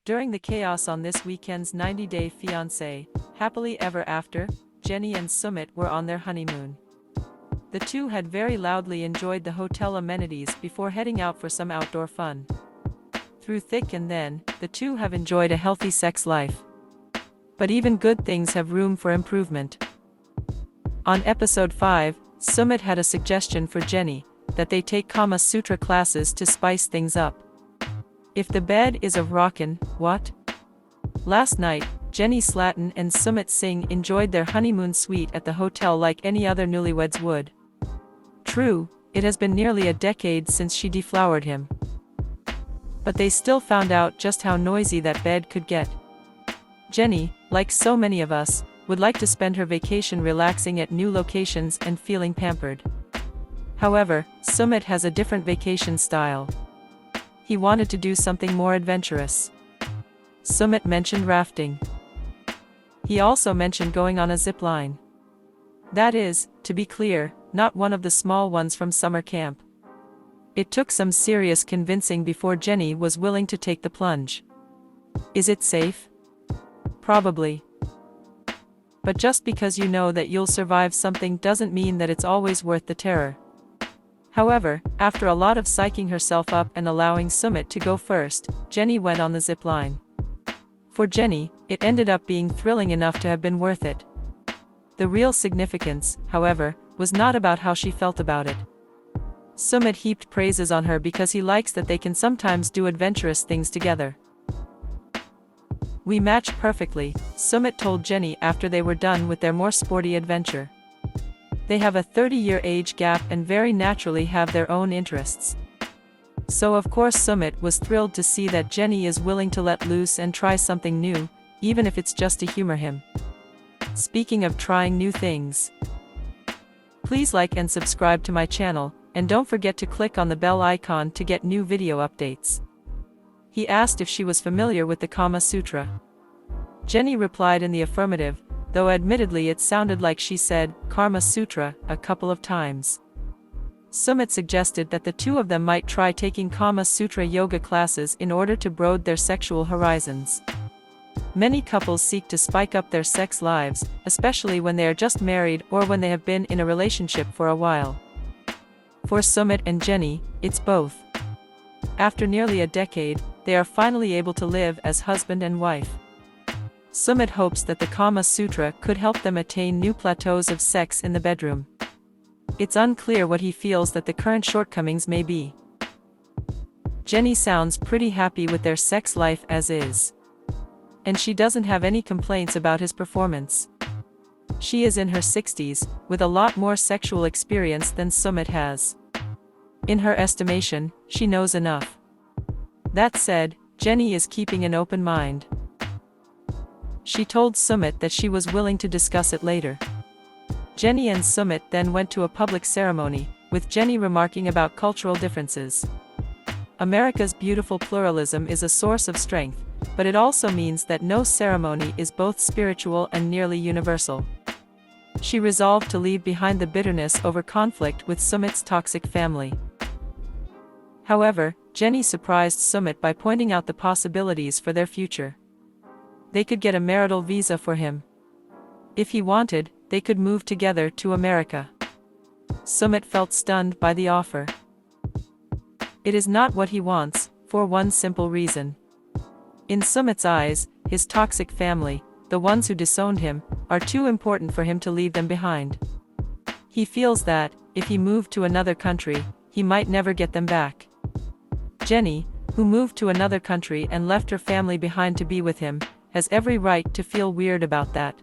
During the chaos on this weekend's 90-day Fiance, happily ever after, Jenny and Sumit were on their honeymoon. The two had very loudly enjoyed the hotel amenities before heading out for some outdoor fun. Through thick and thin, the two have enjoyed a healthy sex life. But even good things have room for improvement. On episode 5, Sumit had a suggestion for Jenny, that they take Kama Sutra classes to spice things up. If the bed is of rockin, what? Last night, Jenny Slatten and Sumit Singh enjoyed their honeymoon suite at the hotel like any other newlyweds would. True, it has been nearly a decade since she deflowered him. But they still found out just how noisy that bed could get. Jenny, like so many of us, would like to spend her vacation relaxing at new locations and feeling pampered. However, Sumit has a different vacation style. He wanted to do something more adventurous. Sumit mentioned rafting. He also mentioned going on a zip line. That is, to be clear, not one of the small ones from summer camp. It took some serious convincing before Jenny was willing to take the plunge. Is it safe? Probably. But just because you know that you'll survive something doesn't mean that it's always worth the terror. However, after a lot of psyching herself up and allowing Sumit to go first, Jenny went on the zip line. For Jenny, it ended up being thrilling enough to have been worth it. The real significance, however, was not about how she felt about it. Sumit heaped praises on her because he likes that they can sometimes do adventurous things together. We matched perfectly, Sumit told Jenny after they were done with their more sporty adventure. They have a 30-year age gap and very naturally have their own interests. So of course Sumit was thrilled to see that Jenny is willing to let loose and try something new, even if it's just to humor him. Speaking of trying new things, please like and subscribe to my channel, and don't forget to click on the bell icon to get new video updates. He asked if she was familiar with the Kama Sutra. Jenny replied in the affirmative, though admittedly it sounded like she said Kama Sutra a couple of times. Sumit suggested that the two of them might try taking Kama Sutra yoga classes in order to broaden their sexual horizons. Many couples seek to spike up their sex lives, especially when they are just married or when they have been in a relationship for a while. For Sumit and Jenny, it's both. After nearly a decade, they are finally able to live as husband and wife. Sumit hopes that the Kama Sutra could help them attain new plateaus of sex in the bedroom. It's unclear what he feels that the current shortcomings may be. Jenny sounds pretty happy with their sex life as is. And she doesn't have any complaints about his performance. She is in her 60s, with a lot more sexual experience than Sumit has. In her estimation, she knows enough. That said, Jenny is keeping an open mind. She told Sumit that she was willing to discuss it later. Jenny and Sumit then went to a public ceremony, with Jenny remarking about cultural differences. America's beautiful pluralism is a source of strength, but it also means that no ceremony is both spiritual and nearly universal. She resolved to leave behind the bitterness over conflict with Sumit's toxic family. However, Jenny surprised Sumit by pointing out the possibilities for their future. They could get a marital visa for him. If he wanted, they could move together to America. Sumit felt stunned by the offer. It is not what he wants, for one simple reason. In Sumit's eyes, his toxic family, the ones who disowned him, are too important for him to leave them behind. He feels that, if he moved to another country, he might never get them back. Jenny, who moved to another country and left her family behind to be with him, has every right to feel weird about that.